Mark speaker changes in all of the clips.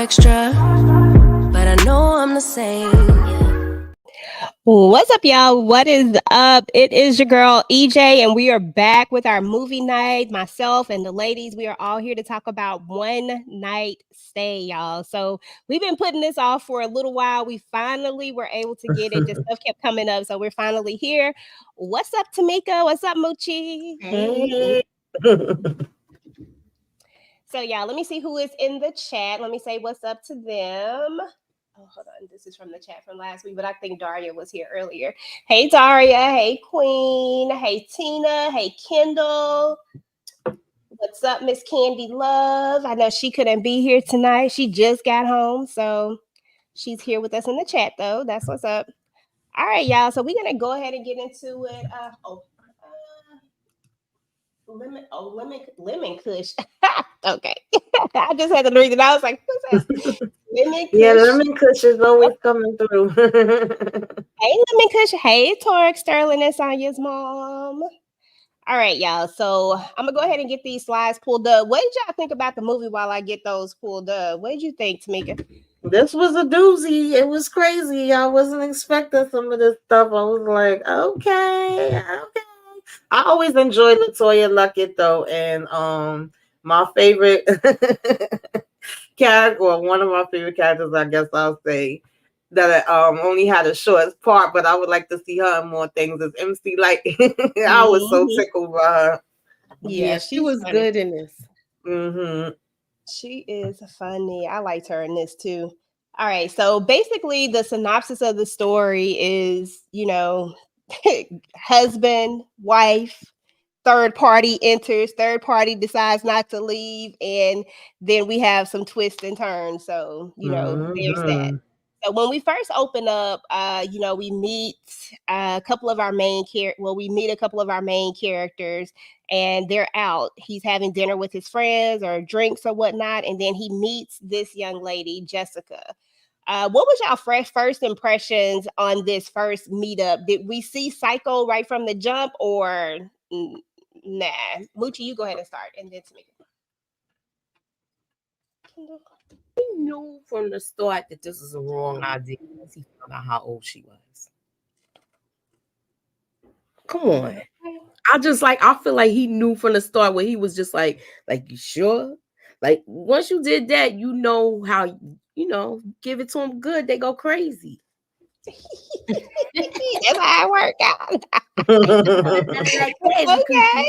Speaker 1: extra, but I know I'm the same.
Speaker 2: What's up, y'all? What is up? It is your girl EJ, and we are back with our movie night. Myself and the ladies, we are all here to talk about One Night Stay, y'all. So we've been putting this off for a little while. We finally were able to get it. Just stuff kept coming up, so we're finally here. What's up, Tamika? What's up, Moochie?
Speaker 3: Hey.
Speaker 2: So, y'all, let me see who is in the chat. Let me say what's up to them. Oh, hold on. This is from the chat from last week, but I think Daria was here earlier. Hey, Daria. Hey, Queen. Hey, Tina. Hey, Kendall. What's up, Miss Candy Love? I know she couldn't be here tonight. She just got home, so she's here with us in the chat, though. That's what's up. All right, y'all. So we're going to go ahead and get into it. Lemon Kush. Okay. I just had to read it. I was like, who's that? Lemon Kush.
Speaker 3: Yeah, Lemon Kush is always coming through.
Speaker 2: Hey, Lemon Kush. Hey, Torek Sterling and Sonya's mom. All right, y'all. So I'm going to go ahead and get these slides pulled up. What did y'all think about the movie while I get those pulled up? What did you think, Tamika?
Speaker 3: This was a doozy. It was crazy. I wasn't expecting some of this stuff. I was like, okay. I always enjoy LaToya Luckett though, and my favorite character, or one of my favorite characters, I guess I'll say, that only had a short part, but I would like to see her in more things, is MC Light. I was so tickled by her.
Speaker 4: Yeah, she was funny. Good in this.
Speaker 3: Mm-hmm.
Speaker 2: She is funny. I liked her in this too. All right, so basically the synopsis of the story is, husband, wife, third party enters, third party decides not to leave, and then we have some twists and turns. So, there's that. So when we first open up, we meet a couple of our main characters, and they're out. He's having dinner with his friends or drinks or whatnot, and then he meets this young lady, Jessica. What was y'all first impressions on this first meetup? Did we see Psycho right from the jump, or nah? Moochie, you go ahead and start, and then Tamika.
Speaker 4: He knew from the start that this was a wrong idea once he found out how old she was. Come on. I feel like he knew from the start, where he was just like, you sure? Like, once you did that, how, give it to them good, they go crazy.
Speaker 2: That's how it worked out.
Speaker 3: Okay.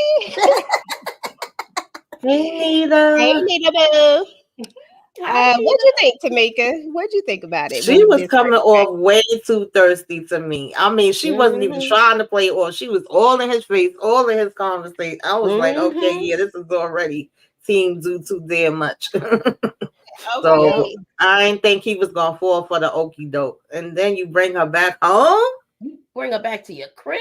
Speaker 3: Hey, Nita.
Speaker 2: Hey, Nita Boo. What'd you think, Tamika? What'd you think about it?
Speaker 3: She was coming off way too thirsty to me. I mean, she wasn't even trying to play, or she was all in his face, all in his conversation. I was like, okay, yeah, this is already Team Do too damn much. So I didn't think he was gonna fall for the okie doke. And then you bring her back home?
Speaker 4: You bring her back to your crib?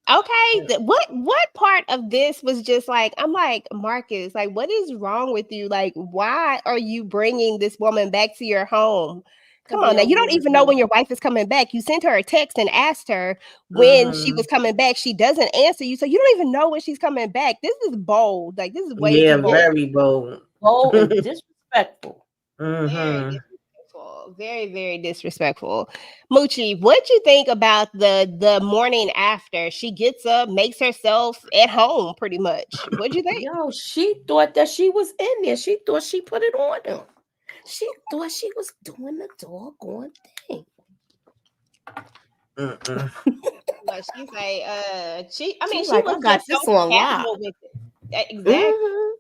Speaker 2: Okay, what part of this was just like, I'm like, Marcus, like, what is wrong with you? Like, why are you bringing this woman back to your home? Come on, now, you don't even know when your wife is coming back. You sent her a text and asked her when she was coming back. She doesn't answer you, so you don't even know when she's coming back. This is bold. Like, this is way too bold.
Speaker 3: Very bold.
Speaker 4: Bold and disrespectful.
Speaker 2: Very disrespectful. Very, very disrespectful. Moochie, what'd you think about the morning after? She gets up, makes herself at home pretty much. What'd you think?
Speaker 4: Yo, she thought that she was in there. She thought she put it on him. She thought she was doing the doggone thing.
Speaker 2: Well, she's like, she was
Speaker 4: I got this on lock.
Speaker 2: Exactly.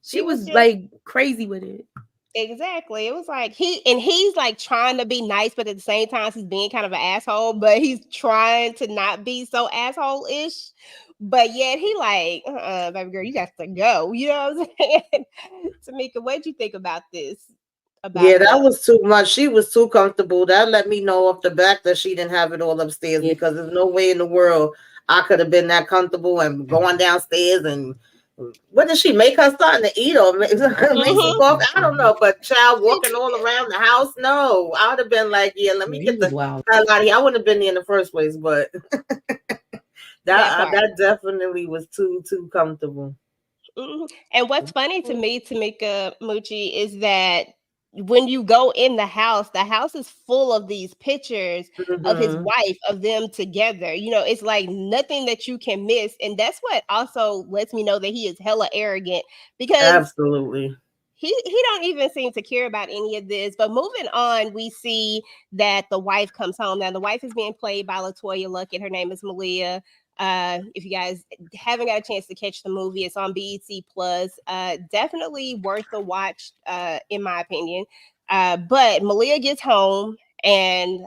Speaker 4: She was like crazy with it.
Speaker 2: Exactly. It was like he's like trying to be nice, but at the same time he's being kind of an asshole, but he's trying to not be so asshole-ish. But yet he like, baby girl, you got to go. You know what I'm saying? Tamika, what'd you think about this?
Speaker 3: That was too much. She was too comfortable. That let me know off the back that she didn't have it all upstairs, because there's no way in the world I could have been that comfortable and going downstairs. And what did she make her something to eat, or make some coffee? I don't know, but child walking all around the house, no. I would have been like, yeah, let me get the hell out of here. I wouldn't have been there in the first place, but that definitely was too comfortable.
Speaker 2: And what's funny to me, Tamika, Moochie, is that when you go in the house is full of these pictures of his wife, of them together. You know, it's like nothing that you can miss. And that's what also lets me know that he is hella arrogant, because
Speaker 3: absolutely.
Speaker 2: He don't even seem to care about any of this. But moving on, we see that the wife comes home. Now, the wife is being played by LaToya Luckett. Her name is Malia. If you guys haven't got a chance to catch the movie, it's on BET Plus. Definitely worth the watch, in my opinion. But Malia gets home, and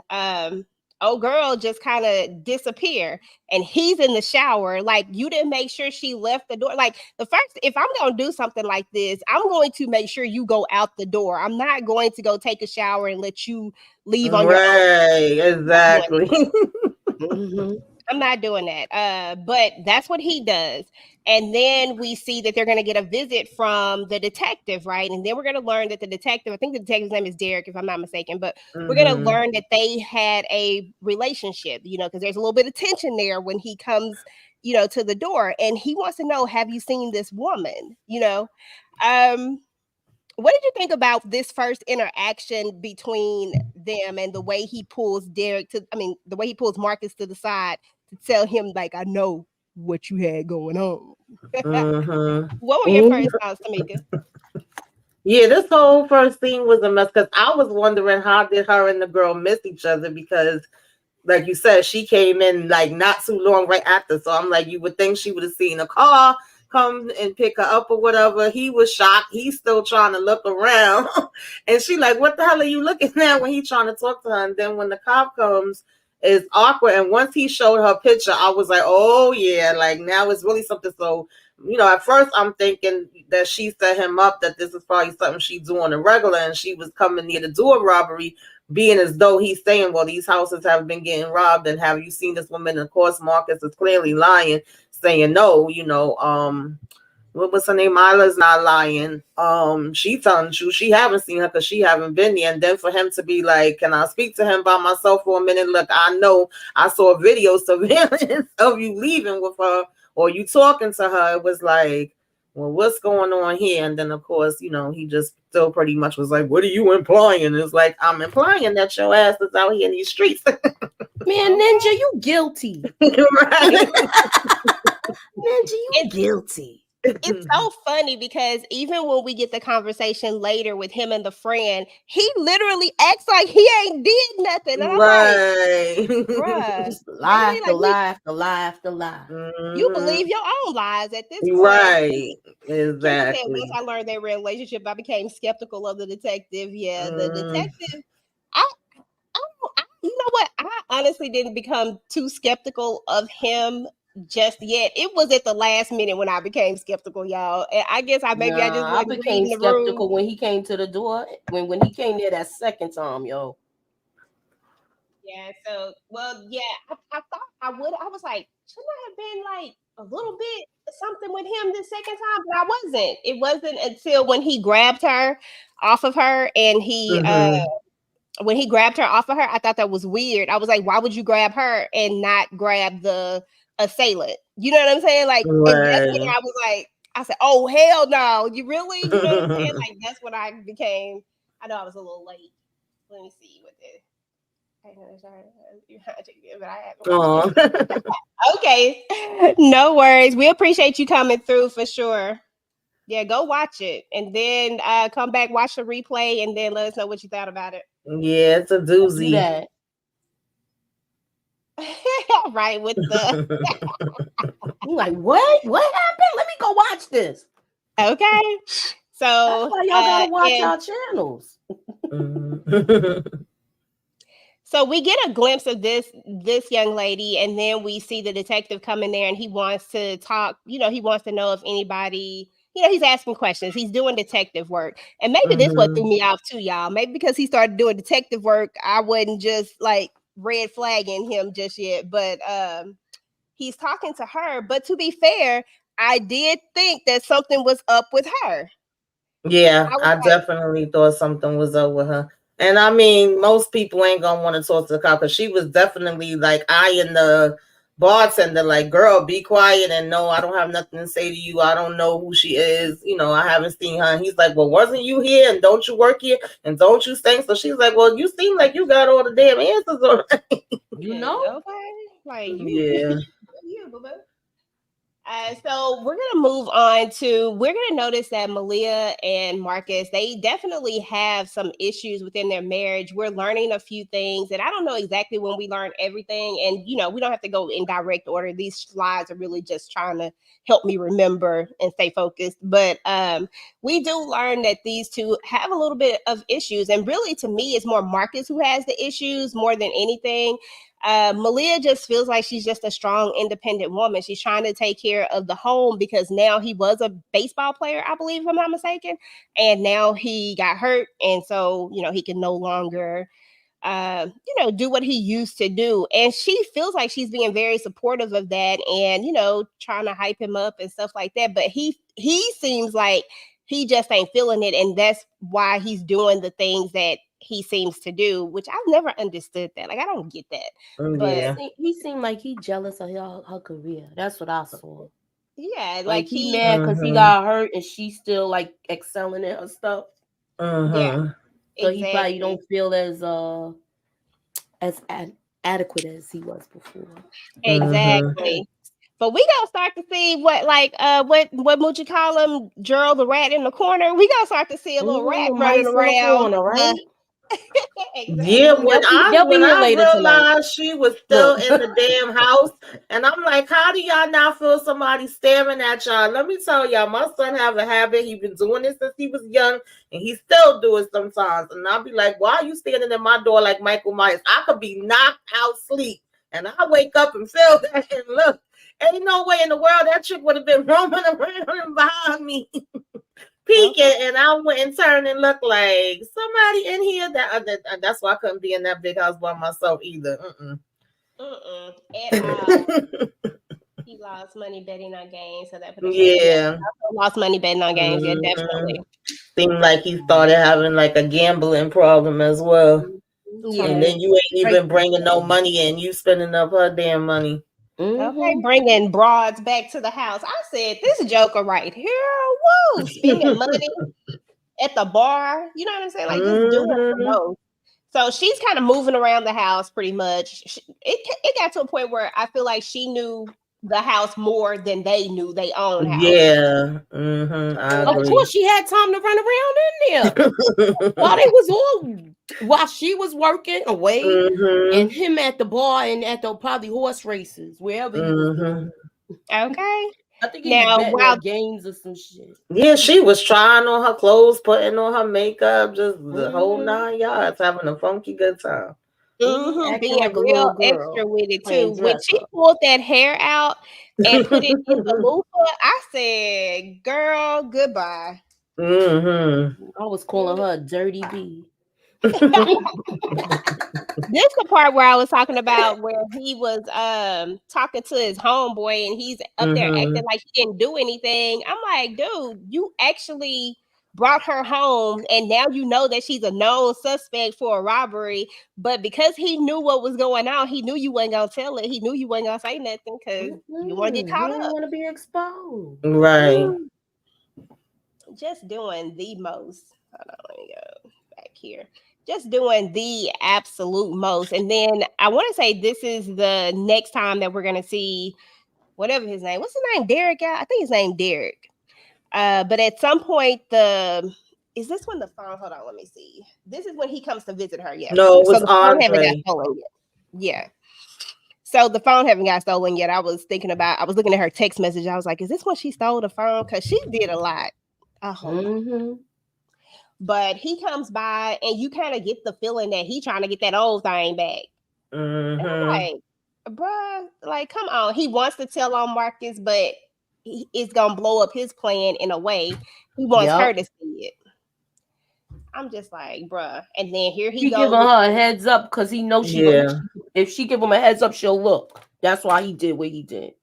Speaker 2: old girl just kind of disappear, and he's in the shower. Like, you didn't make sure she left the door. Like, the first, if I'm gonna do something like this, I'm going to make sure you go out the door. I'm not going to go take a shower and let you leave on your own.
Speaker 3: Right, exactly.
Speaker 2: I'm not doing that. But that's what he does. And then we see that they're going to get a visit from the detective, right? And then we're going to learn that the detective, I think the detective's name is Derek, if I'm not mistaken, but we're going to learn that they had a relationship, you know, because there's a little bit of tension there when he comes, you know, to the door, and he wants to know, have you seen this woman? You know, what did you think about this first interaction between them and the way he pulls the way he pulls Marcus to the side to tell him, like, I know what you had going on. What were your first thoughts, Tamika?
Speaker 3: Yeah, this whole first scene was a mess, because I was wondering how did her and the girl miss each other, because like you said, she came in like not too long right after. So I'm like, you would think she would have seen a car come and pick her up or whatever. He was shocked. He's still trying to look around. And she like, what the hell are you looking at, when he's trying to talk to her? And then when the cop comes, it's awkward. And once he showed her picture, I was like, oh yeah, like now it's really something. So, you know, at first I'm thinking that she set him up, that this is probably something she do on a regular, and she was coming near to do a robbery, being as though he's saying, well, these houses have been getting robbed, and have you seen this woman? And of course, Marcus is clearly lying, saying no, you know, what was her name? Mila's not lying. She telling the truth. She haven't seen her because she haven't been there. And then for him to be like, can I speak to him by myself for a minute? Look, I know I saw a video surveillance of you leaving with her, or you talking to her. It was like, well, what's going on here? And then, of course, you know, he just still pretty much was like, what are you implying? It's like, I'm implying that your ass is out here in these streets.
Speaker 4: Man, Ninja, you guilty.
Speaker 3: Right.
Speaker 4: Ninja, you guilty.
Speaker 2: It's so funny because even when we get the conversation later with him and the friend, he literally acts like he ain't did nothing. And I'm
Speaker 3: right.
Speaker 2: like, bruh,
Speaker 4: Just lie after lie.
Speaker 2: You believe your own lies at this point.
Speaker 3: Right. Exactly.
Speaker 2: Once I learned they were in a relationship, I became skeptical of the detective. Yeah, the detective, you know what? I honestly didn't become too skeptical of him just yet. It was at the last minute when I became skeptical, y'all. And I guess I just
Speaker 4: became skeptical when he came to the door. When he came there that second time, yo.
Speaker 2: Yeah. So, well, yeah. I thought I would. I was like, shouldn't I have been like a little bit something with him the second time? But I wasn't. It wasn't until when he grabbed her off of her, and he when he grabbed her off of her, I thought that was weird. I was like, why would you grab her and not grab the assailant? You know what I'm saying? Like, and that's when I was like, I said, oh, hell no. You really? You know what I'm saying? Like, that's when I became, I know I was a little late. Let me see what this. Okay. No worries. We appreciate you coming through for sure. Yeah, go watch it. And then come back, watch the replay, and then let us know what you thought about it.
Speaker 3: Yeah, it's a doozy.
Speaker 2: Right, with the
Speaker 4: I'm like, what? What happened? Let me go watch this.
Speaker 2: Okay. So
Speaker 4: that's why y'all gotta watch our channels.
Speaker 2: So we get a glimpse of this young lady, and then we see the detective come in there, and he wants to talk. You know, he wants to know if anybody. You know, he's asking questions. He's doing detective work. And maybe this what threw me off too, y'all. Maybe because he started doing detective work, I wasn't just like red flagging him just yet. But he's talking to her. But to be fair, I did think that something was up with her.
Speaker 3: Yeah, I definitely thought something was up with her. And I mean, most people ain't gonna want to talk to the cop, because she was definitely like eyeing the bartender, like, girl, be quiet, and no, I don't have nothing to say to you. I don't know who she is. You know, I haven't seen her. And he's like, well, wasn't you here? And don't you work here? And don't you stink? So she's like, well, you seem like you got all the damn answers already.
Speaker 4: You know?
Speaker 2: Okay. Like,
Speaker 3: Yeah.
Speaker 2: you, boo-boo. So we're gonna move on to, we're gonna notice that Malia and Marcus, they definitely have some issues within their marriage. We're learning a few things, and I don't know exactly when we learn everything. And we don't have to go in direct order. These slides are really just trying to help me remember and stay focused. But we do learn that these two have a little bit of issues, and really, to me, it's more Marcus who has the issues more than anything. Malia just feels like she's just a strong, independent woman. She's trying to take care of the home because now he was a baseball player, I believe, if I'm not mistaken, and now he got hurt, and so he can no longer do what he used to do. And she feels like she's being very supportive of that, and trying to hype him up and stuff like that. But he seems like he just ain't feeling it, and that's why he's doing the things that he seems to do, which I've never understood that. Like, I don't get that.
Speaker 3: Yeah.
Speaker 2: But
Speaker 4: he seemed like he jealous of her career. That's what I saw.
Speaker 2: Yeah,
Speaker 4: like he mad because he got hurt and she's still like excelling in her stuff.
Speaker 2: Yeah,
Speaker 4: so he probably don't feel as adequate as he was before.
Speaker 2: Exactly. But we gonna start to see what would you call him, Gerald the rat in the corner. We gonna start to see a little rat running around.
Speaker 4: Right?
Speaker 2: Exactly.
Speaker 3: Yeah, when I realized she was still in the damn house, and I'm like, how do y'all not feel somebody staring at y'all? Let me tell y'all, my son have a habit. He's been doing this since he was young, and he still do it sometimes. And I'll be like, why are you standing in my door like Michael Myers? I could be knocked out sleep, and I wake up and feel that and look. Ain't no way in the world that chick would have been roaming around behind me. Peeking, and I went and turned and looked like somebody in here. That's why I couldn't be in that big house by myself either.
Speaker 2: At all. He lost money betting on games, so that lost money betting on games. Yeah, definitely.
Speaker 3: Seemed like he started having like a gambling problem as well. And then you ain't even bringing no money in. You spending up her damn money.
Speaker 2: Okay, bringing broads back to the house. I said, this joker right here, woo, spending money at the bar. You know what I'm saying? Like, just doing the most. So she's kind of moving around the house pretty much. It got to a point where I feel like she knew the house more than they knew their own house.
Speaker 3: Yeah.
Speaker 4: Of course, she had time to run around in there while she was working away, and him at the bar and at the probably horse races, wherever he was.
Speaker 2: Okay.
Speaker 4: I think he was betting on games or some shit.
Speaker 3: Yeah, she was trying on her clothes, putting on her makeup, just the whole 9 yards, having a funky good time.
Speaker 2: Being like real extra with it too. When she pulled that hair out and put it in the loofah, I said, "Girl, goodbye."
Speaker 4: I was calling her a dirty bee.
Speaker 2: This is the part where I was talking about where he was talking to his homeboy and he's up there acting like he didn't do anything. I'm like, dude, you actually brought her home, and now you know that she's a known suspect for a robbery. But because he knew what was going on, he knew you wasn't gonna tell it. He knew you wasn't gonna say nothing because you want to get caught up.
Speaker 4: You want to be exposed,
Speaker 3: right?
Speaker 2: Just doing the most. Hold on, let me go back here. Just doing the absolute most. And then I want to say this is the next time that we're gonna see whatever his name. What's his name? Derek? I think his name Derek. But at some point, is this when the phone? Hold on, let me see. This is when he comes to visit her. Yeah.
Speaker 3: No, it was
Speaker 2: the phone haven't got
Speaker 3: Andre.
Speaker 2: stolen yet. Yeah. So the phone haven't got stolen yet. I was looking at her text message. I was like, is this when she stole the phone? Because she did a lot. But he comes by, and you kind of get the feeling that he trying to get that old thing back. And I'm like, bruh, like, come on. He wants to tell on Marcus, but it's gonna blow up his plan in a way. He wants her to see it. I'm just like, bruh. And then here he goes.
Speaker 4: Giving her a heads up because he knows if she give him a heads up, she'll look. That's why he did what he did.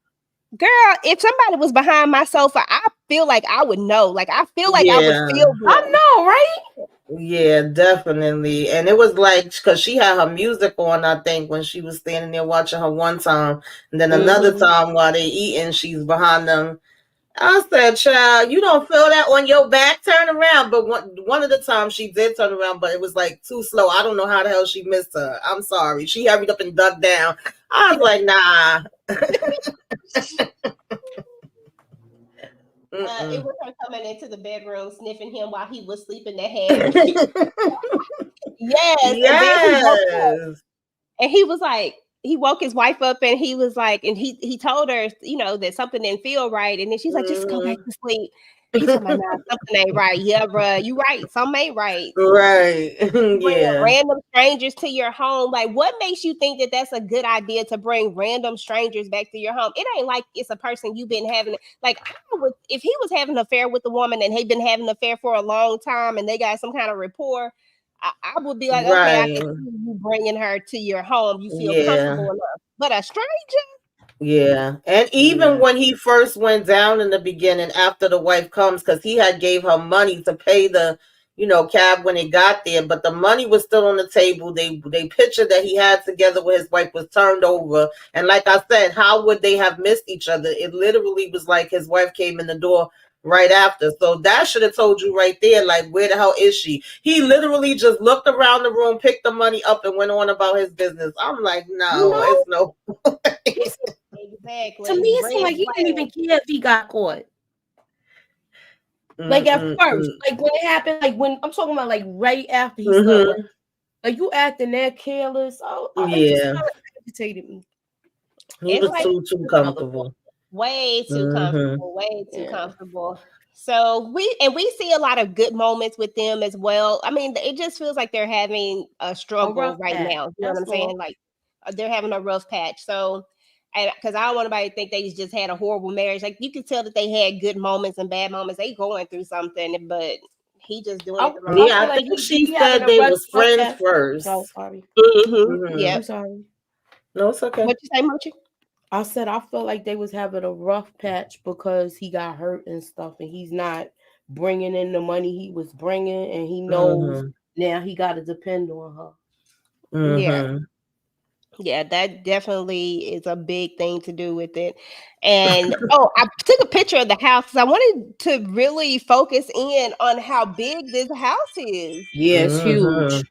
Speaker 2: Girl, if somebody was behind my sofa, I feel like I would know. Like, I feel like I would feel good.
Speaker 4: I know, right?
Speaker 3: Yeah, definitely. And it was like because she had her music on, I think, when she was standing there watching her one time, and then another time while they eating, she's behind them. I said, "Child, you don't feel that on your back? Turn around." But one of the times she did turn around, but it was like too slow. I don't know how the hell she missed her. I'm sorry. She hurried up and ducked down. I was like, "Nah."
Speaker 2: It was her coming into the bedroom, sniffing him while he was sleeping. That had yes, and then he woke up.
Speaker 3: Yes.
Speaker 2: And he was like, he woke his wife up and he was like, and he told her, you know, that something didn't feel right. And then she's like, just go back to sleep. He's like, nah, something ain't right. Yeah, bro, you right. Something ain't right.
Speaker 3: Right.
Speaker 2: Bringing
Speaker 3: Yeah.
Speaker 2: random strangers to your home. Like, what makes you think that that's a good idea to bring random strangers back to your home? It ain't like it's a person you've been having. Like, if he was having an affair with the woman and he'd been having an affair for a long time and they got some kind of rapport, I would be like, okay, I can
Speaker 3: Right.
Speaker 2: see you bringing her to your home. You feel
Speaker 3: Yeah.
Speaker 2: comfortable enough. But a stranger?
Speaker 3: Yeah. And even when he first went down in the beginning after the wife comes, because he had gave her money to pay the, cab when it got there, but the money was still on the table. They picture that he had together with his wife was turned over. And like I said, how would they have missed each other? It literally was like his wife came in the door right after. So that should have told you right there, like, where the hell is she? He literally just looked around the room, picked the money up, and went on about his business. I'm like,
Speaker 4: You
Speaker 3: no,
Speaker 4: know,
Speaker 3: it's no.
Speaker 2: Exactly.
Speaker 4: to me, it seemed
Speaker 2: Red
Speaker 4: like he didn't even care if he got caught. Like at first,
Speaker 3: Mm-mm-mm.
Speaker 4: like when it happened, like when I'm talking about, like right after he started,
Speaker 3: Mm-hmm.
Speaker 4: like you acting that careless. Oh, it just
Speaker 3: Yeah,
Speaker 4: kind of agitated me.
Speaker 3: he
Speaker 2: It's
Speaker 3: was
Speaker 2: like
Speaker 3: too comfortable.
Speaker 2: way too
Speaker 3: Mm-hmm.
Speaker 2: comfortable, way too
Speaker 4: Yeah.
Speaker 2: comfortable. So we see a lot of good moments with them as well. I mean, it just feels like they're having a
Speaker 4: A rough
Speaker 2: struggle right
Speaker 4: patch.
Speaker 2: now. You know what
Speaker 4: That's
Speaker 2: I'm
Speaker 4: all.
Speaker 2: saying? Like they're having a rough patch. So, and because I don't want anybody to think they just had a horrible marriage. Like you can tell that they had good moments and bad moments. They going through something, but he just doing it the wrong
Speaker 4: I
Speaker 3: Yeah,
Speaker 4: feel
Speaker 3: I
Speaker 2: way.
Speaker 4: like
Speaker 3: think she
Speaker 4: he having
Speaker 3: said
Speaker 4: a
Speaker 3: they
Speaker 4: rough,
Speaker 3: was
Speaker 4: rough
Speaker 3: friends
Speaker 4: patch. Oh,
Speaker 3: first.
Speaker 4: sorry.
Speaker 3: Mm-hmm.
Speaker 4: I'm
Speaker 2: Yep.
Speaker 4: sorry.
Speaker 3: No, it's okay.
Speaker 2: What you say, Mochi?
Speaker 4: I said I felt like they was having a rough patch because he got hurt and stuff, and he's not bringing in the money he was bringing, and he knows
Speaker 3: Mm-hmm.
Speaker 4: now he got to depend on her.
Speaker 2: Yeah.
Speaker 3: Mm-hmm.
Speaker 2: Yeah, that definitely is a big thing to do with it. And oh, I took a picture of the house because I wanted to really focus in on how big this house is.
Speaker 4: Yeah, it's
Speaker 3: Mm-hmm.
Speaker 4: huge.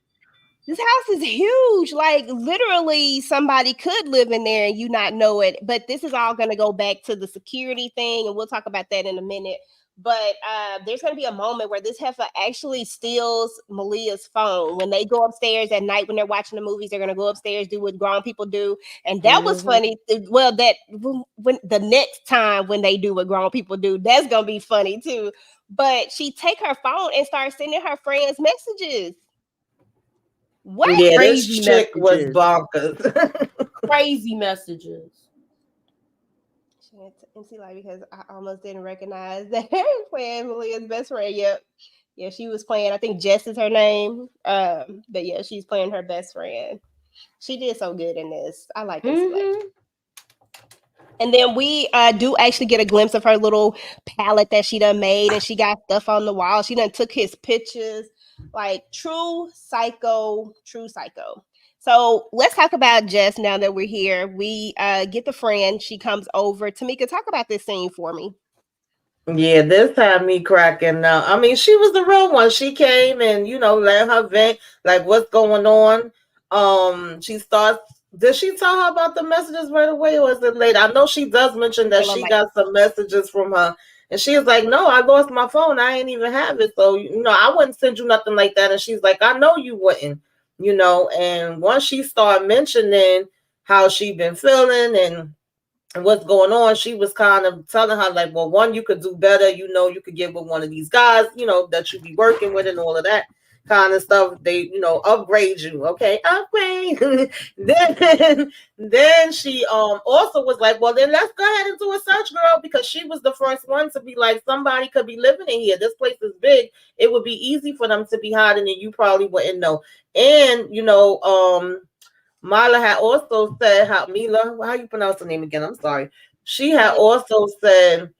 Speaker 2: This house is huge. Like literally somebody could live in there and you not know it. But this is all gonna go back to the security thing, and we'll talk about that in a minute. But there's gonna be a moment where this heifer actually steals Malia's phone. When they go upstairs at night when they're watching the movies, they're gonna go upstairs, do what grown people do. And that was
Speaker 4: Mm-hmm.
Speaker 2: funny. Well, that when the next time when they do what grown people do, that's gonna be funny too. But she take her phone and start sending her friends messages. What?
Speaker 3: Yeah, this
Speaker 4: Crazy
Speaker 3: chick was
Speaker 4: messages.
Speaker 3: bonkers.
Speaker 4: Crazy messages.
Speaker 2: She went to NC Live because I almost didn't recognize that they were playing Malia's best friend. Yep. Yeah, she was playing. I think Jess is her name. But yeah, she's playing her best friend. She did so good in this. I like NC Live.
Speaker 4: Mm-hmm.
Speaker 2: And then we do actually get a glimpse of her little palette that she done made, and she got stuff on the wall. She done took his pictures, like true psycho, true psycho. So let's talk about Jess now that we're here. We get the friend. She comes over. Tamika, talk about this scene for me.
Speaker 3: Yeah, this had me cracking up. I mean, she was the real one. She came and, let her vent, like, what's going on. She starts, did she tell her about the messages right away or is it late? I know she does mention that she got some messages from her. And she was like, no, I lost my phone. I ain't even have it. So, I wouldn't send you nothing like that. And she's like, I know you wouldn't, And once she started mentioning how she been feeling and what's going on, she was kind of telling her like, well, one, you could do better, you could get with one of these guys, that you be working with and all of that kind of stuff. They, upgrade you. Okay, upgrade. then she also was like, well, then let's go ahead and do a search, girl, because she was the first one to be like, somebody could be living in here. This place is big. It would be easy for them to be hiding and you probably wouldn't know. And Mila had also said how you pronounce the name again? I'm sorry. She had also said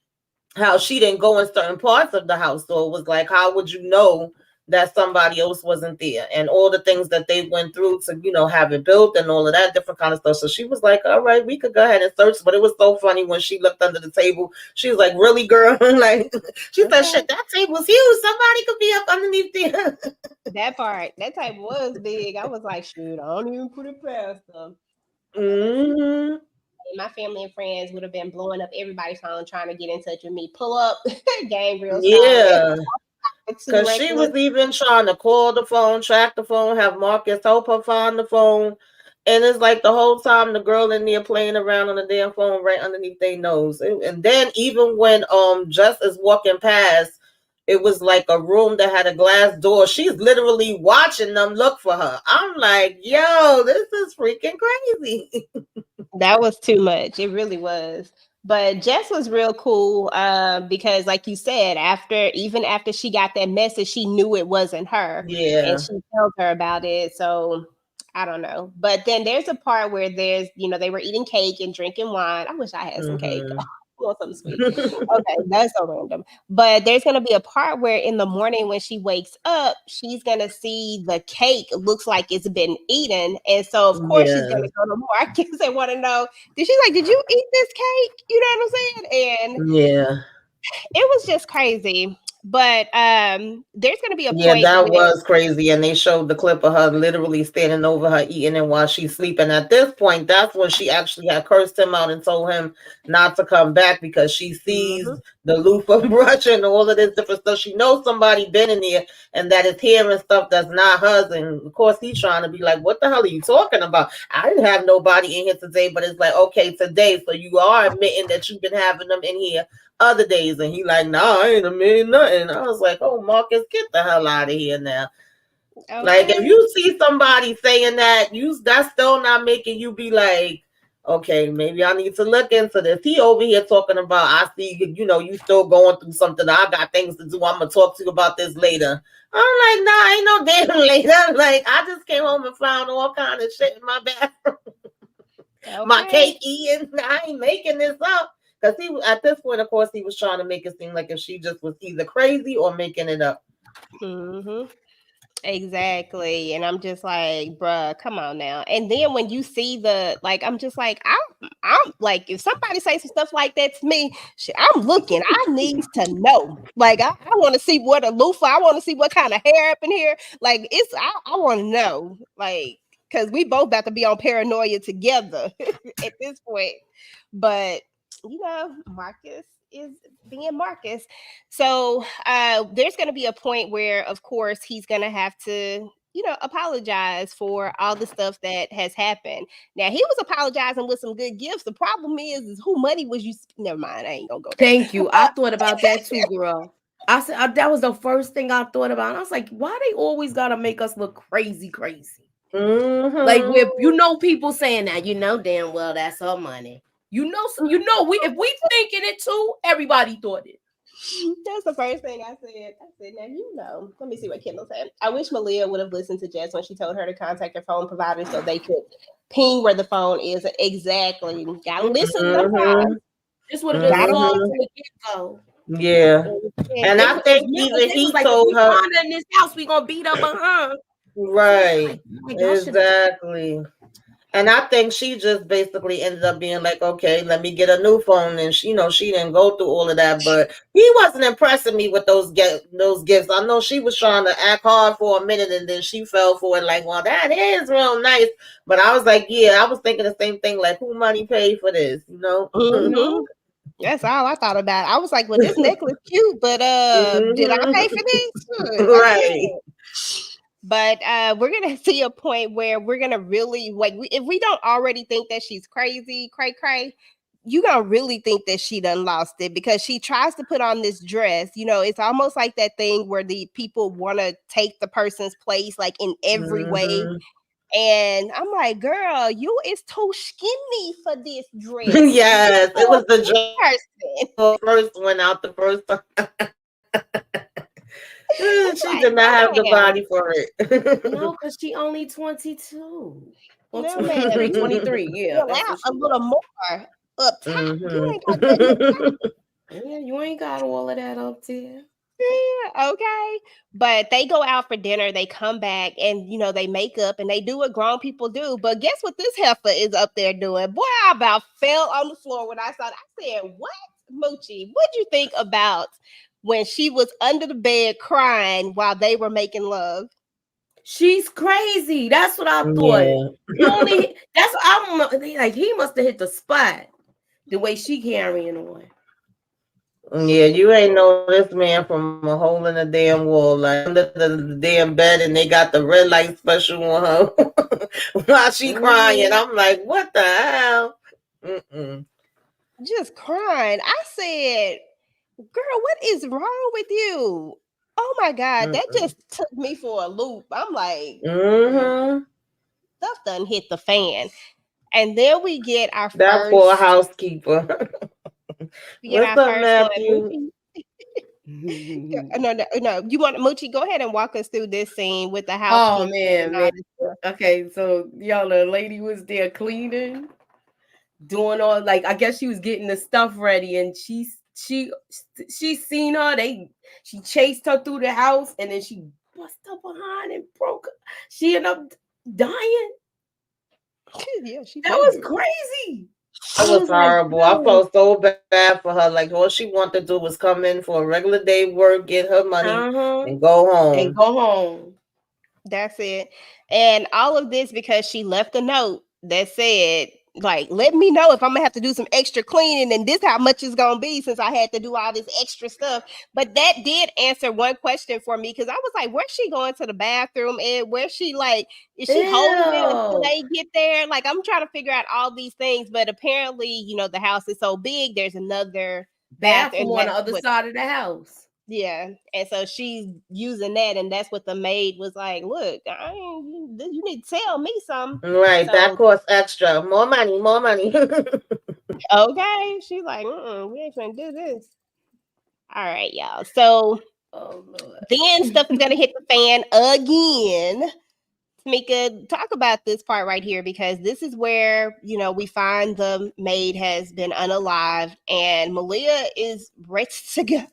Speaker 3: how she didn't go in certain parts of the house. So it was like, how would you know that somebody else wasn't there, and all the things that they went through to, have it built and all of that different kind of stuff. So she was like, all right, we could go ahead and search. But it was so funny when she looked under the table. She was like, really, girl? Like, she said, shit, that table's huge. Somebody could be up underneath there.
Speaker 2: That table was big. I was like, shoot, I don't even put it past them.
Speaker 3: Mm-hmm.
Speaker 2: My family and friends would have been blowing up everybody's phone trying to get in touch with me. Pull up, game real
Speaker 3: Yeah.
Speaker 2: Because
Speaker 3: She was even trying to call the phone, track the phone, have Marcus help her find the phone. And it's like the whole time the girl in there playing around on the damn phone right underneath their nose. And then even when Jess is walking past, it was like a room that had a glass door. She's literally watching them look for her. I'm like, yo, this is freaking crazy.
Speaker 2: That was too much. It really was. But Jess was real cool because, like you said, even after she got that message, she knew it wasn't her.
Speaker 3: Yeah.
Speaker 2: And she told her about it. So I don't know. But then there's a part where they were eating cake and drinking wine. I wish I had some cake. I want something sweet. Okay, that's so random. But there's going to be a part where in the morning when she wakes up, she's going to see the cake looks like it's been eaten. And so, of course, she's going to go to Marcus and want to know, did you eat this cake? You know what I'm saying? And
Speaker 3: yeah,
Speaker 2: it was just crazy. But there's going to be a
Speaker 3: yeah,
Speaker 2: point.
Speaker 3: that was crazy. And they showed the clip of her literally standing over her eating and while she's sleeping. At this point, that's when she actually had cursed him out and told him not to come back because she sees the loofah brush and all of this different stuff. She knows somebody been in there and that is hair and stuff that's not hers. And of course, he's trying to be like, what the hell are you talking about? I didn't have nobody in here today, but it's like, okay, today. So you are admitting that you've been having them in here other days. And he like, nah, I ain't admitting nothing. I was like, oh, Marcus, get the hell out of here now. Okay. Like, if you see somebody saying that, that's still not making you be like, okay, maybe I need to look into this. He over here talking about, I see, you still going through something. I got things to do. I'm going to talk to you about this later. I'm like, nah, ain't no damn later. Like, I just came home and found all kind of shit in my bathroom. Okay. My cake eating. I ain't making this up. Because at this point, of course, he was trying to make it seem like if she just was either crazy or making it up.
Speaker 2: Exactly. And I'm just like, bruh, come on now. And then when you see I'm just like, I'm like, if somebody says some stuff like that to me, shit, I'm looking. I need to know. Like, I want to see what a loofah, I want to see what kind of hair up in here. Like, I want to know. Like, because we both about to be on paranoia together at this point. But Marcus is being Marcus. So there's going to be a point where, of course, he's going to have to, apologize for all the stuff that has happened. Now, he was apologizing with some good gifts. The problem is who money was you? Never mind. I ain't going to go there.
Speaker 4: Thank you. I thought about that too, girl. I said that was the first thing I thought about. And I was like, why they always got to make us look crazy? Like, with people saying that, damn well that's her money. We if we thinking it too, everybody thought it.
Speaker 2: That's the first thing I said. I said, now let me see what Kendall said. I wish Malia would have listened to Jess when she told her to contact her phone provider so they could ping where the phone is. Exactly. Gotta listen sometimes.
Speaker 4: This would have been solved from the get-go.
Speaker 3: Yeah. And I think even he told her
Speaker 4: in this house, we gonna beat up on her.
Speaker 3: Right. Exactly. And I think she just basically ended up being like, okay, let me get a new phone. And she didn't go through all of that, but he wasn't impressing me with those gifts. I know she was trying to act hard for a minute and then she fell for it. Like, well, that is real nice. But I was like, yeah, I was thinking the same thing. Like, who money paid for this?
Speaker 2: That's all I thought about. I was like, well, this necklace cute, but did I pay for this?
Speaker 3: Right.
Speaker 2: But we're going to see a point where we're going to really, if we don't already think that she's crazy, cray, you're going to really think that she done lost it because she tries to put on this dress. It's almost like that thing where the people want to take the person's place, like in every way. And I'm like, girl, you is too skinny for this dress.
Speaker 3: Yes, it was the dress. First went out the first time. She did not have the body for it.
Speaker 4: No, because she only 22. Well, 23. Yeah,
Speaker 2: a little more up top.
Speaker 4: Yeah, you ain't got all of that up there.
Speaker 2: Yeah, okay. But they go out for dinner, they come back, and they make up and they do what grown people do. But guess what this heifer is up there doing? Boy, I about fell on the floor when I saw it. I said, "What, Moochie? What'd you think about when she was under the bed crying while they were making love?"
Speaker 4: She's crazy. That's what I thought.
Speaker 3: Yeah.
Speaker 4: That's what I'm like. He must have hit the spot the way she carrying on.
Speaker 3: Yeah, you ain't know this man from a hole in the damn wall, like under the damn bed, and they got the red light special on her while she crying. I'm like, what the hell? Mm-mm.
Speaker 2: Just crying. I said, "Girl, what is wrong with you?" Oh my God, that just took me for a loop. I'm like, stuff done hit the fan. And then we get our
Speaker 3: that poor housekeeper. What's up, Matthew?
Speaker 2: No. You want Moochie? Go ahead and walk us through this scene with the housekeeper.
Speaker 4: Oh man. Okay, so y'all, the lady was there cleaning, doing all, like, I guess she was getting the stuff ready, and she seen her. She chased her through the house, and then she bust up behind and broke. She ended up dying.
Speaker 2: Yeah,
Speaker 4: that was crazy.
Speaker 3: That was horrible. Like, I felt so bad for her. Like, all she wanted to do was come in for a regular day work, get her money, and go home.
Speaker 2: That's it. And all of this because she left a note that said, like, let me know if I'm gonna have to do some extra cleaning, and this how much it's gonna be since I had to do all this extra stuff. But that did answer one question for me, because I was like, where's she going to the bathroom, and where's she, like, is she holding it until they get there? Like, I'm trying to figure out all these things, but apparently, the house is so big, there's another
Speaker 4: bathroom on the other side of the house.
Speaker 2: Yeah, and so she's using that, and that's what the maid was like, look, you need to tell me something.
Speaker 3: Right, so, that costs extra. More money.
Speaker 2: Okay, she's like, we ain't gonna do this. All right, y'all. So then stuff is gonna hit the fan again. Tamika, talk about this part right here, because this is where, we find the maid has been unalived, and Malia is ready to go.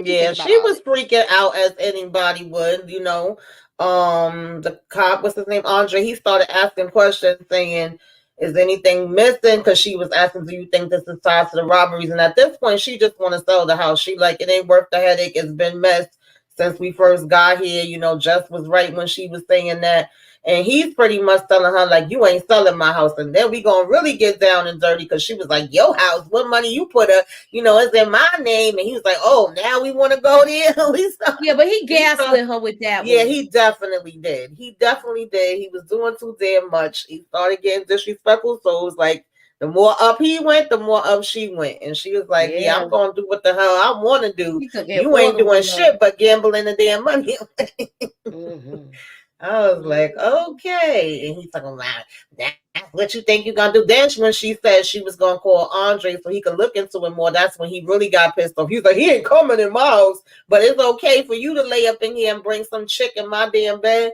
Speaker 3: Yeah, she was freaking out as anybody would, The cop, what's his name, Andre, he started asking questions saying, is anything missing? Because she was asking, do you think this is tied to the robberies? And at this point, she just want to sell the house. She like, it ain't worth the headache. It's been messed since we first got here. Jess was right when she was saying that. And he's pretty much telling her, like, you ain't selling my house. And then we gonna really get down and dirty, because she was like, your house, what money you put up, it's in my name. And he was like, oh, now we want to go there.
Speaker 4: Yeah, but he gaslit her with that.
Speaker 3: Yeah, he definitely did. He was doing too damn much. He started getting disrespectful. So it was like, the more up he went, the more up she went. And she was like, yeah I'm going to do what the hell I want to do. You ain't doing shit but gambling the damn money. I was like, okay. And he's talking about, that's what you think you're going to do. Then when she said she was going to call Andre so he could look into it more, that's when he really got pissed off. He's like, he ain't coming in my house, but it's okay for you to lay up in here and bring some chick in my damn bed.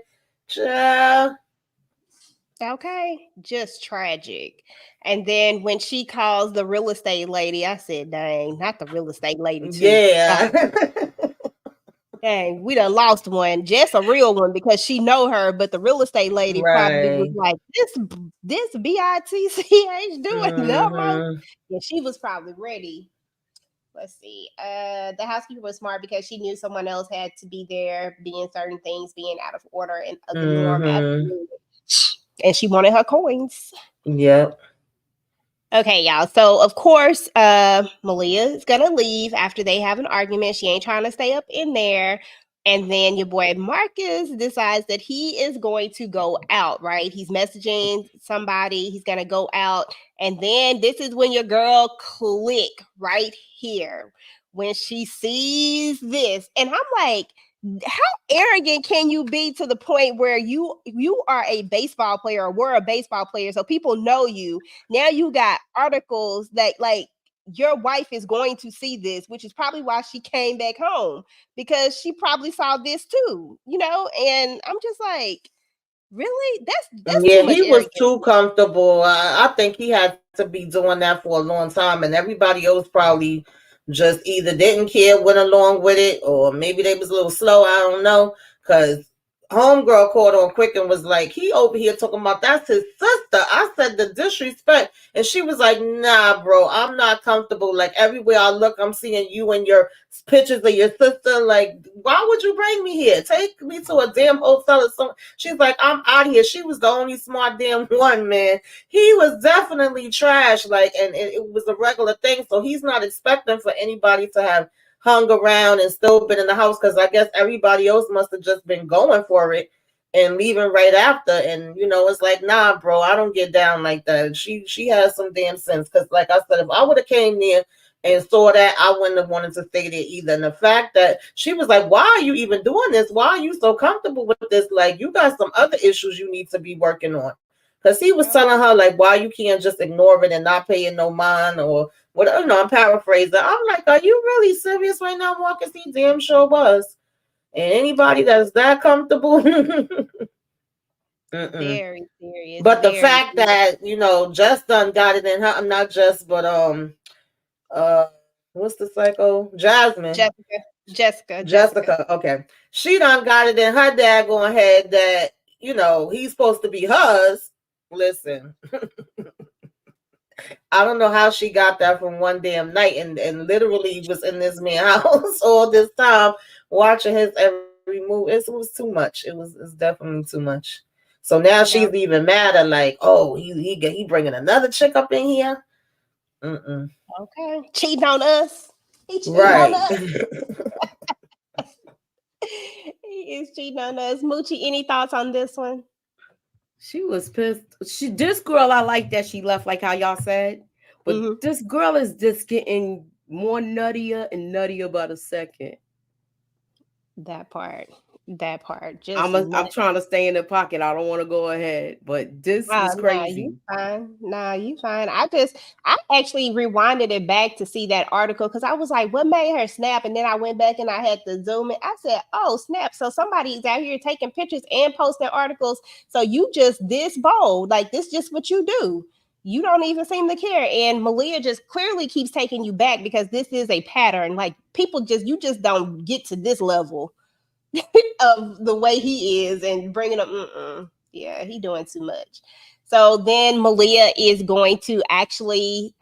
Speaker 2: Okay, just tragic. And then when she calls the real estate lady, I said, dang, not the real estate lady too.
Speaker 3: Yeah.
Speaker 2: Dang, we done lost one. Jess a real one, because she know her, but the real estate lady probably was like, this BITCH doing no. Yeah, she was probably ready. Let's see. The housekeeper was smart, because she knew someone else had to be there, being certain things being out of order and of the norm. And she wanted her coins.
Speaker 3: Yep.
Speaker 2: Okay, y'all. So, of course, Malia is going to leave after they have an argument. She ain't trying to stay up in there. And then your boy Marcus decides that he is going to go out, right? He's messaging somebody. He's going to go out. And then this is when your girl click right here, when she sees this. And I'm like, how arrogant can you be to the point where you are a baseball player, or were a baseball player, so people know you. Now you got articles that, like, your wife is going to see this, which is probably why she came back home, because she probably saw this too, and I'm just like, really? That's
Speaker 3: yeah,
Speaker 2: too much
Speaker 3: he was
Speaker 2: arrogance.
Speaker 3: too comfortable. I think he had to be doing that for a long time, and everybody else probably just either didn't care, went along with it, or maybe they was a little slow. I don't know. Because homegirl called on quick and was like, he over here talking about that's his sister. I said the disrespect. And she was like, nah, bro, I'm not comfortable. Like everywhere I look, I'm seeing you and your pictures of your sister. Like, why would you bring me here? Take me to a damn hotel or something. She's like, I'm out of here. She was the only smart damn one, man. He was definitely trash. Like, and it was a regular thing. So he's not expecting for anybody to have hung around and still been in the house, because I guess everybody else must have just been going for it and leaving right after. And it's like, nah, bro, I don't get down like that. She has some damn sense, because like I said, if I would have came there and saw that, I wouldn't have wanted to stay there either. And the fact that she was like, why are you even doing this? Why are you so comfortable with this? Like, you got some other issues you need to be working on. Because he was telling her, like, why you can't just ignore it and not pay it no mind, or whatever. No, I'm paraphrasing. I'm like, are you really serious right now, Marcus? He damn sure was. And anybody that's that comfortable.
Speaker 2: Very serious.
Speaker 3: But the fact that, Just done got it in her, I'm not just, but what's the psycho? Jasmine. Jessica. Okay. She done got it in her daggone head that, he's supposed to be hers. Listen. I don't know how she got that from one damn night and literally was in this man's house all this time watching his every move. It was too much. It's definitely too much. So now she's even madder, like, oh, he bringing another chick up in here.
Speaker 2: Okay, cheating on us. He cheating
Speaker 3: on
Speaker 2: us. He is cheating on us. Moochie, any thoughts on this one?
Speaker 4: She was pissed. This girl, I like that she left, like how y'all said. But this girl is just getting more nuttier and nuttier by the second.
Speaker 2: That part. Just
Speaker 4: I'm trying to stay in the pocket. I don't want to go ahead, but this is crazy.
Speaker 2: You fine. I actually rewinded it back to see that article, because I was like, what made her snap? And then I went back and I had to zoom in. I said, oh, snap. So somebody's out here taking pictures and posting articles. So you just this bold. Like, this just what you do. You don't even seem to care. And Malia just clearly keeps taking you back, because this is a pattern. Like, you just don't get to this level of the way he is and bringing up. Yeah, he doing too much. So then Malia is going to actually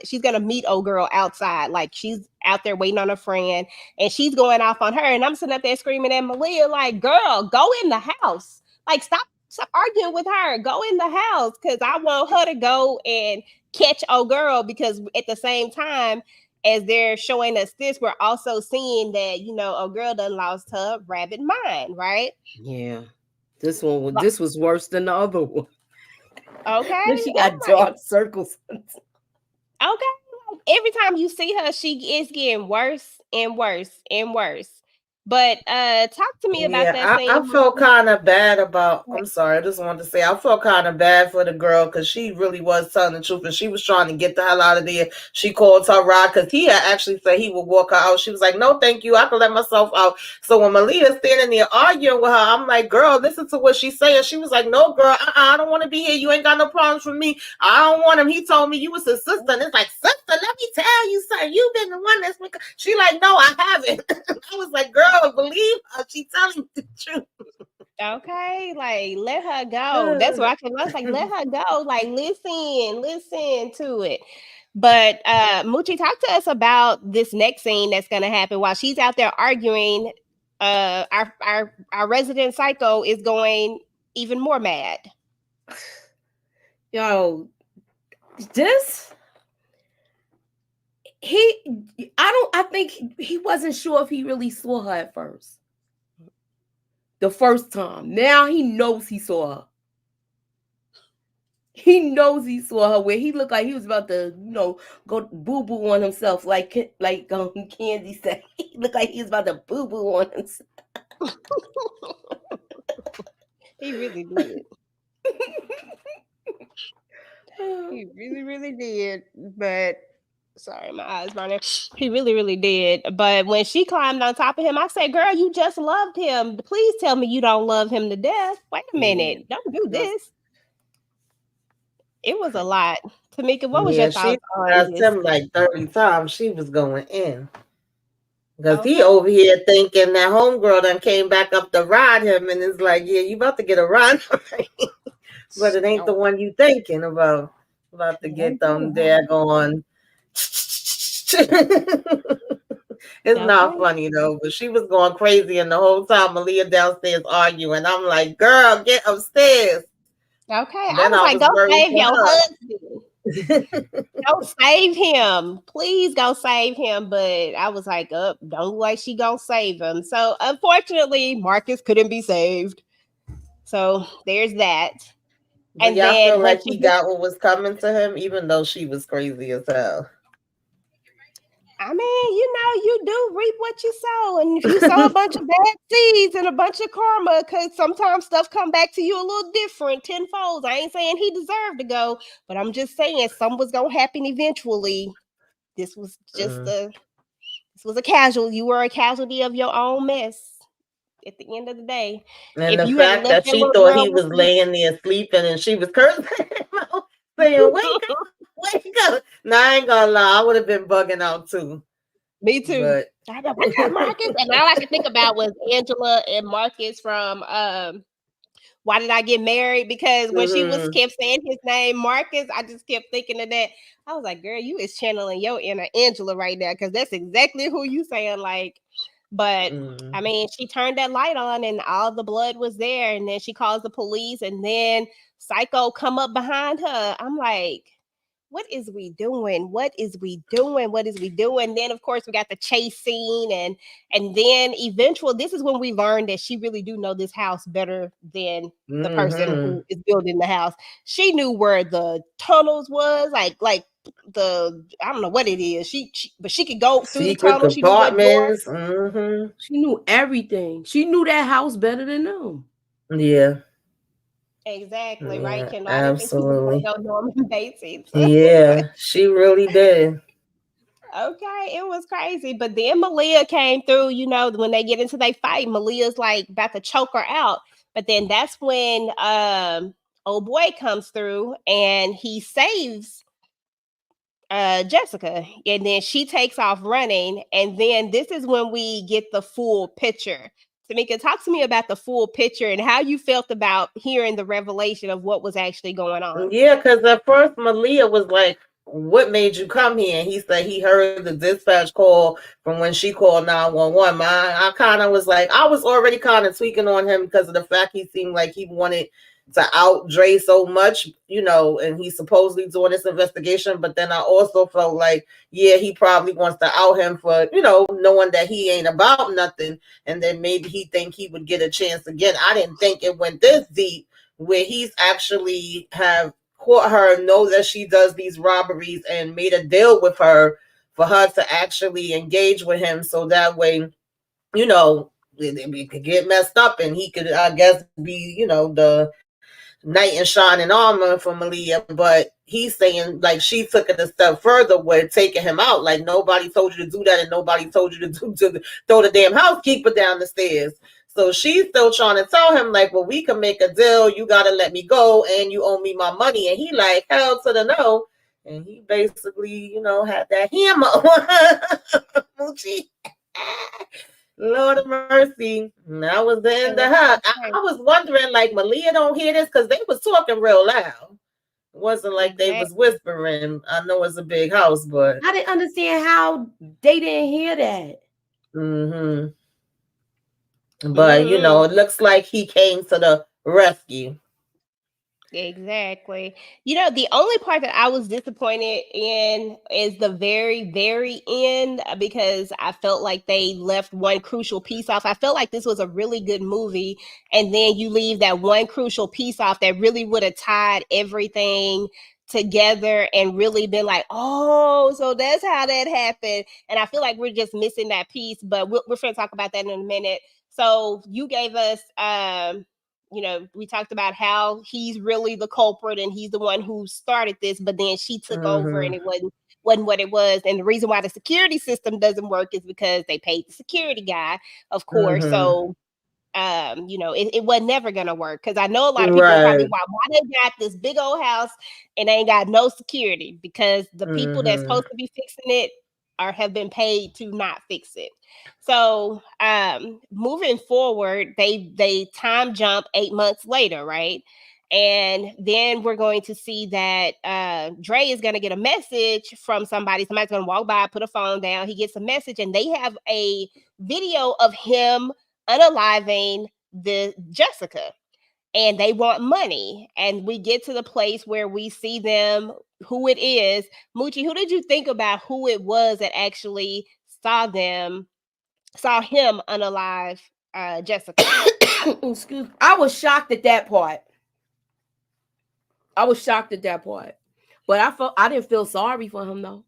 Speaker 2: she's gonna meet old girl outside. Like, she's out there waiting on a friend, and she's going off on her, and I'm sitting up there screaming at Malia, like, girl, go in the house. Like, stop arguing with her. Go in the house, because I want her to go and catch old girl, because at the same time as they're showing us this, we're also seeing that, a girl done lost her rabbit mind, right?
Speaker 4: Yeah. This was worse than the other one.
Speaker 2: Okay.
Speaker 4: She got dark circles.
Speaker 2: Okay. Every time you see her, she is getting worse and worse and worse. But talk to me about that scene.
Speaker 3: I felt kind of bad about. I'm sorry, I just wanted to say I felt kind of bad for the girl, because she really was telling the truth, and she was trying to get the hell out of there. She called her ride, because he had actually said he would walk her out. She was like, "No, thank you, I can let myself out." So when Malia's standing there arguing with her, I'm like, "Girl, listen to what she's saying." She was like, "No, girl, I don't want to be here. You ain't got no problems with me. I don't want him. He told me you was his sister." And it's like, "Sister, let me tell you something. You've been the one that's." She like, "No, I haven't." I was like, "Girl, believe her. She telling the truth."
Speaker 2: Okay, like, let her go. That's what I was like, let her go. Like, listen to it. But Moochie, talk to us about this next scene that's gonna happen while she's out there arguing. Our resident psycho is going even more mad.
Speaker 4: Yo, I think he wasn't sure if he really saw her at first. The first time. Now he knows he saw her. He knows he saw her, where he looked like he was about to, go boo-boo on himself, like Candy said. He looked like he was about to boo-boo on himself.
Speaker 2: He really did. He really, really did. But sorry, my eyes burning. He really, really did. But when she climbed on top of him, I said, girl, you just loved him. Please tell me you don't love him to death. Wait a minute. Don't do this. It was a lot Tamika, what was your
Speaker 3: Yeah, she
Speaker 2: thoughts on
Speaker 3: asked
Speaker 2: this?
Speaker 3: him like 30 times. She was going in. Because he
Speaker 2: Okay.
Speaker 3: over here thinking that homegirl done came back up to ride him and it's like, yeah, you about to get a ride. But it ain't the one you thinking about. About to get them daggone. It's not
Speaker 2: Okay.
Speaker 3: funny though, but she was going crazy and the whole time Malia downstairs arguing. I'm like, girl, get upstairs.
Speaker 2: Okay. I
Speaker 3: Then
Speaker 2: was
Speaker 3: I
Speaker 2: like,
Speaker 3: was
Speaker 2: go
Speaker 3: worried
Speaker 2: save
Speaker 3: for
Speaker 2: your
Speaker 3: her.
Speaker 2: husband. Go save him. Please go save him. But I was like, up, don't look like she gonna save him. So unfortunately, Marcus couldn't be saved. So there's that.
Speaker 3: But
Speaker 2: And
Speaker 3: y'all feel
Speaker 2: then
Speaker 3: like he got what was coming to him, even though she was crazy as hell.
Speaker 2: I mean, you do reap what you sow. And if you sow a bunch of bad seeds and a bunch of karma, because sometimes stuff come back to you a little different, tenfold. I ain't saying he deserved to go, but I'm just saying something was gonna happen eventually. This was just this was a casualty. You were a casualty of your own mess at the end of the day.
Speaker 3: And
Speaker 2: If
Speaker 3: the
Speaker 2: you had
Speaker 3: fact
Speaker 2: left
Speaker 3: that
Speaker 2: that
Speaker 3: she
Speaker 2: little
Speaker 3: thought he
Speaker 2: girl
Speaker 3: was
Speaker 2: with
Speaker 3: laying there sleeping and she was cursing him out, saying, wake up, wake up. Now, I ain't gonna lie, I would have been bugging out too.
Speaker 2: me too.
Speaker 3: But
Speaker 2: I know, what's up, Marcus? And all I could think about was Angela and Marcus from Why Did I Get Married? Because when she was kept saying his name, Marcus, I just kept thinking of that. I was like, girl, you is channeling your inner Angela right now, because that's exactly who you saying like. But I mean, she turned that light on and all the blood was there. And then she calls the police and then Psycho come up behind her. I'm like, what is we doing? What is we doing? What is we doing? Then of course we got the chase scene and then eventually this is when we learned that she really do know this house better than the person who is building the house. She knew where the tunnels was, like the I don't know what it is. But she could go through the
Speaker 3: secret
Speaker 2: tunnel. She knew what door.
Speaker 3: compartments.
Speaker 4: She knew everything. She knew that house better than them.
Speaker 3: Yeah.
Speaker 2: Exactly, right,
Speaker 3: Yeah,
Speaker 2: Kendall? I didn't think she was
Speaker 3: absolutely.
Speaker 2: gonna go Norman Bates either.
Speaker 3: Yeah, she really did.
Speaker 2: Okay, it was crazy. But then Malia came through, when they get into their fight, Malia's like about to choke her out. But then that's when old boy comes through and he saves Jessica. And then she takes off running. And then this is when we get the full picture. Tamika, talk to me about the full picture and how you felt about hearing the revelation of what was actually going on.
Speaker 3: Yeah, because at first Malia was like, what made you come here? And he said he heard the dispatch call from when she called 911. I kind of was like, I was already kind of tweaking on him because of the fact he seemed like he wanted to out Dre so much, and he's supposedly doing this investigation. But then I also felt like, yeah, he probably wants to out him for, knowing that he ain't about nothing. And then maybe he think he would get a chance again. I didn't think it went this deep where he's actually have caught her, know that she does these robberies and made a deal with her for her to actually engage with him. So that way, it could get messed up and he could, I guess, be, the knight in shining armor for Malia. But he's saying like she took it a step further with taking him out. Like nobody told you to do that and nobody told you to throw the damn housekeeper down the stairs. So she's still trying to tell him like, well, we can make a deal. You got to let me go and you owe me my money. And he like, hell to the no. And he basically, had that hammer. Moochie. Lord of mercy. That was the end of her. I was wondering, like, Malia don't hear this because they was talking real loud. It wasn't like they was whispering. I know it's a big house, but
Speaker 4: I didn't understand how they didn't hear that.
Speaker 3: But it looks like he came to the rescue.
Speaker 2: Exactly. The only part that I was disappointed in is the very, very end because I felt like they left one crucial piece off. I felt like this was a really good movie, and then you leave that one crucial piece off that really would have tied everything together and really been like, oh, so that's how that happened. And I feel like we're just missing that piece, but we're going to talk about that in a minute. So you gave us we talked about how he's really the culprit and he's the one who started this, but then she took over and it wasn't what it was. And the reason why the security system doesn't work is because they paid the security guy, of course. So it was never gonna work. Because I know a lot of people probably why they got this big old house and they ain't got no security, because the people that's supposed to be fixing it have been paid to not fix it. So moving forward, they time jump 8 months later, right? And then we're going to see that Dre is going to get a message from somebody. Somebody's going to walk by, put a phone down. He gets a message, and they have a video of him unaliving the Jessica, and they want money. And we get to the place where we see them, who it is. Moochie, who did you think about who it was that actually saw him unalive Jessica?
Speaker 4: Excuse me. I was shocked at that part. But I didn't feel sorry for him though.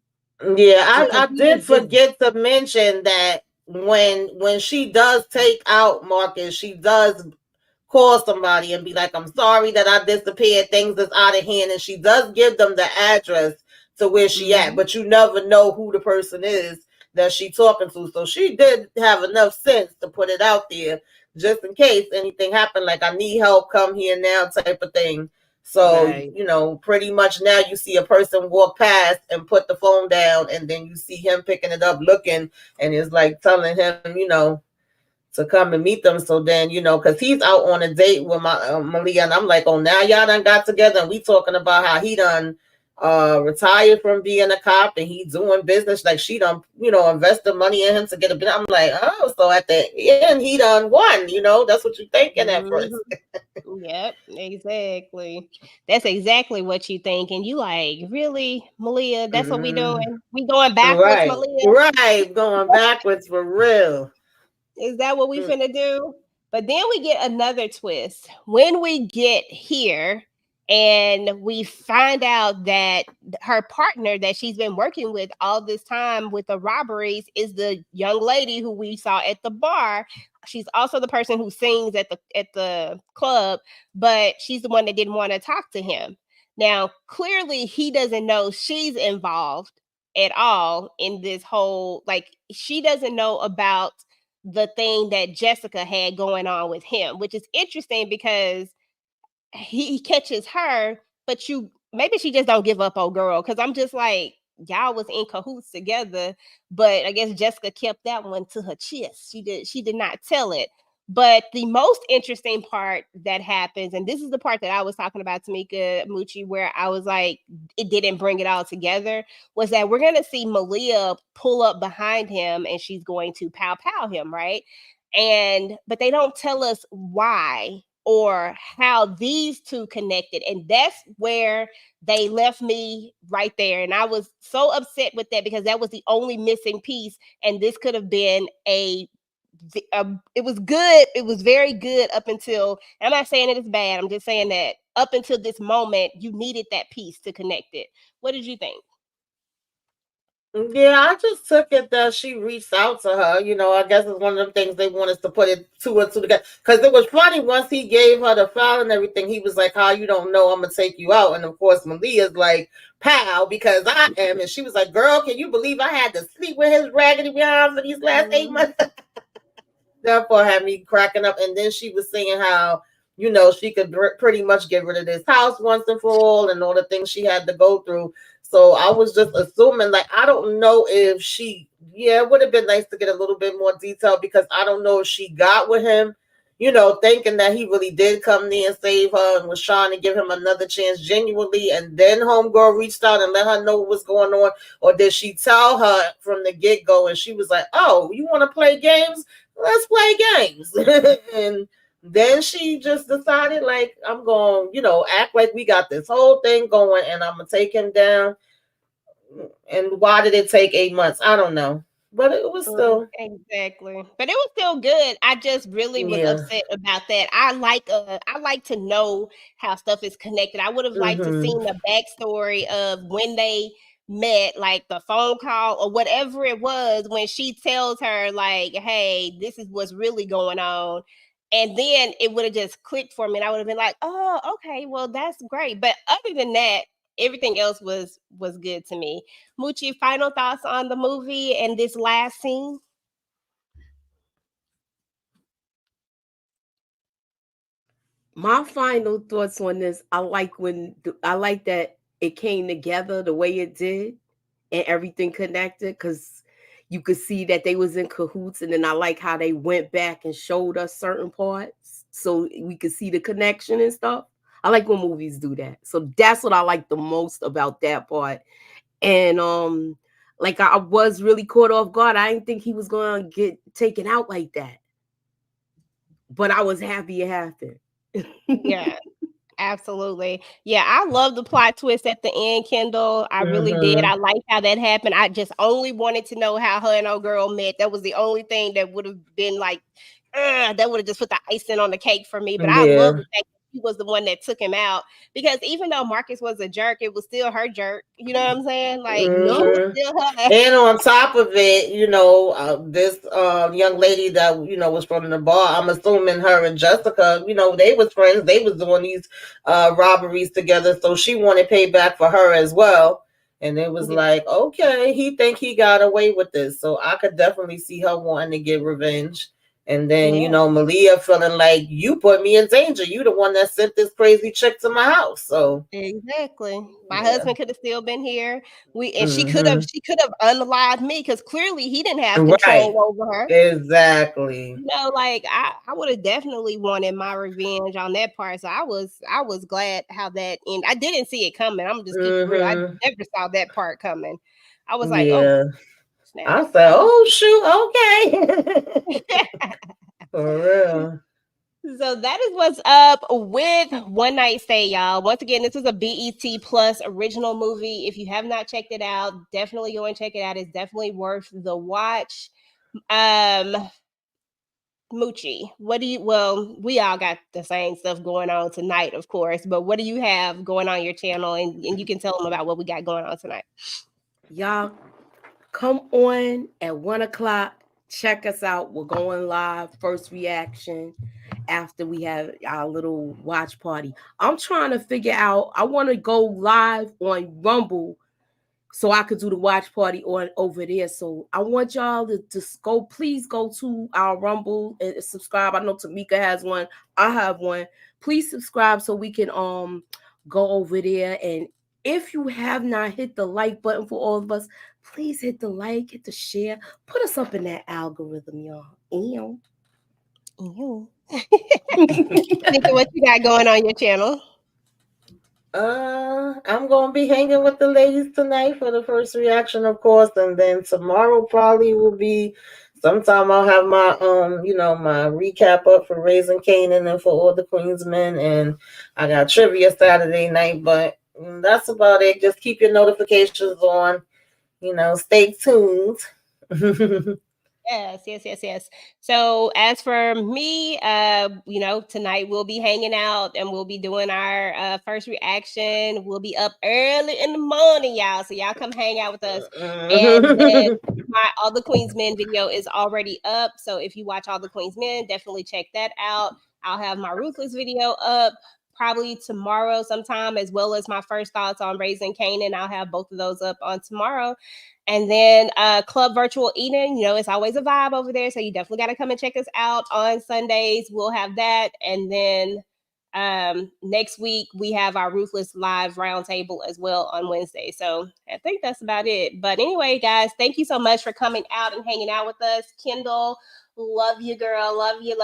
Speaker 3: Yeah, I did forget to mention that when she does take out Marcus, she does call somebody and be like, I'm sorry that I disappeared, things is out of hand, and she does give them the address to where she at, but you never know who the person is that she talking to. So she did have enough sense to put it out there just in case anything happened, like I need help, come here now type of thing. So, pretty much now you see a person walk past and put the phone down, and then you see him picking it up, looking, and it's like telling him, to come and meet them. So then, because he's out on a date with my Malia, and I'm like, oh, now y'all done got together, and we talking about how he done retired from being a cop, and he doing business, like she done, invested money in him to get a bit. I'm like, oh, so at the end he done won, that's what you thinking at first.
Speaker 2: Yep, exactly. That's exactly what you think. And you like, really, Malia, that's what we doing? We going backwards, Malia?
Speaker 3: Right, going backwards for real.
Speaker 2: Is that what we finna do? But then we get another twist. When we get here and we find out that her partner that she's been working with all this time with the robberies is the young lady who we saw at the bar. She's also the person who sings at the club, but she's the one that didn't want to talk to him. Now, clearly he doesn't know she's involved at all in this whole, like, she doesn't know about the thing that Jessica had going on with him, which is interesting because he catches her, but maybe she just don't give up on girl. Cause I'm just like, y'all was in cahoots together, but I guess Jessica kept that one to her chest. She did not tell it. But the most interesting part that happens, and this is the part that I was talking about, Tamika, Moochie, where I was like, it didn't bring it all together, was that we're going to see Malia pull up behind him and she's going to pow him, right? But they don't tell us why or how these two connected. And that's where they left me right there. And I was so upset with that because that was the only missing piece. And this could have been it was good. It was very good up until, I'm not saying it is bad. I'm just saying that up until this moment, you needed that piece to connect it. What did you think?
Speaker 3: Yeah, I just took it that she reached out to her. I guess it's one of them things they want us to put it two or two together. Because it was funny, once he gave her the file and everything, he was like, how you don't know I'm going to take you out? And of course, Malia's like, pow, because I am. And she was like, girl, can you believe I had to sleep with his raggedy behind for these last 8 months? That part had me cracking up. And then she was saying how, she could pretty much get rid of this house once and for all, and all the things she had to go through. So I was just assuming, like, I don't know if it would have been nice to get a little bit more detail, because I don't know if she got with him, thinking that he really did come there and save her and was trying to give him another chance genuinely, and then homegirl reached out and let her know what was going on, or did she tell her from the get-go and she was like, oh, you want to play games? Let's play games. And then she just decided, like, I'm going, act like we got this whole thing going and I'm going to take him down. And why did it take 8 months? I don't know. But it was still.
Speaker 2: Exactly. But it was still good. I just really was upset about that. I like to know how stuff is connected. I would have liked to see the backstory of when they met, like the phone call or whatever it was, when she tells her, like, hey, this is what's really going on. And then it would have just clicked for me, and I would have been like, oh, okay, well, that's great. But other than that, everything else was good to me. Moochie, final thoughts on the movie and this last scene?
Speaker 4: My final thoughts on this, I like that it came together the way it did and everything connected, because you could see that they was in cahoots, and then I like how they went back and showed us certain parts so we could see the connection and stuff. I like when movies do that. So that's what I like the most about that part. And like I was really caught off guard. I didn't think he was gonna get taken out like that. But I was happy it happened.
Speaker 2: Yeah. Absolutely. Yeah, I love the plot twist at the end, Kendall. I really did. I like how that happened. I just only wanted to know how her and old girl met. That was the only thing that would have been like, that would have just put the icing on the cake for me. But I love the fact that she was the one that took him out, because even though Marcus was a jerk, it was still her jerk. You know what I'm saying? Like, it was still her.
Speaker 3: And on top of it, this young lady that was from the bar, I'm assuming her and Jessica, they was friends. They was doing these robberies together, so she wanted payback for her as well. And it was like, okay, he think he got away with this, so I could definitely see her wanting to get revenge. And then, Malia feeling like, you put me in danger. You the one that sent this crazy chick to my house. So
Speaker 2: exactly, my husband could have still been here. She could have unalived me, because clearly he didn't have control over her.
Speaker 3: Exactly.
Speaker 2: Like I would have definitely wanted my revenge on that part. So I was glad how that ended. I didn't see it coming. I'm just keeping real. I never saw that part coming. I was like, oh. Snap.
Speaker 3: I said, oh shoot, okay. For real.
Speaker 2: So that is what's up with One Night Stay, y'all. Once again, this is a BET Plus original movie. If you have not checked it out, definitely go and check it out. It's definitely worth the watch. Moochie, we all got the same stuff going on tonight, of course, but what do you have going on your channel? And you can tell them about what we got going on tonight.
Speaker 4: Y'all come on at 1:00. Check us out. We're going live. First reaction after we have our little watch party. I'm trying to figure out, I want to go live on Rumble so I could do the watch party on over there. So I want y'all to just please go to our Rumble and subscribe. I know Tamika has one. I have one. Please subscribe so we can go over there. And if you have not hit the like button for all of us, please hit the like, hit the share, put us up in that algorithm, y'all. Ew.
Speaker 2: Tamika, what you got going on your channel?
Speaker 3: I'm gonna be hanging with the ladies tonight for the first reaction, of course, and then tomorrow probably will be sometime I'll have my my recap up for Raising Kanan and for All the Queen's Men, and I got trivia Saturday night, but that's about it. Just keep your notifications on, stay tuned.
Speaker 2: Yes. So as for me, tonight we'll be hanging out and we'll be doing our first reaction. We'll be up early in the morning, y'all. So y'all come hang out with us. And then my All the Queen's Men video is already up. So if you watch All the Queen's Men, definitely check that out. I'll have my Ruthless video up probably tomorrow sometime, as well as my first thoughts on Raising Kanan. I'll have both of those up on tomorrow. And then Club Virtual Eating, it's always a vibe over there. So you definitely got to come and check us out on Sundays. We'll have that. And then next week, we have our Ruthless Live Roundtable as well on Wednesday. So I think that's about it. But anyway, guys, thank you so much for coming out and hanging out with us. Kendall, love you, girl. Love you.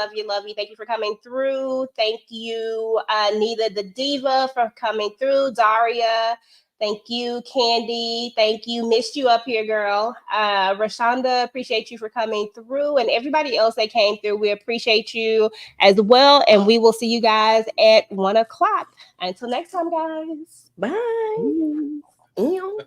Speaker 2: Thank you for coming through. Thank you, Nita the Diva, for coming through. Daria, thank you. Candy, thank you. Missed you up here, girl. Rashonda, appreciate you for coming through. And everybody else that came through, we appreciate you as well. And we will see you guys at 1:00. Until next time, guys.
Speaker 4: Bye. Ew.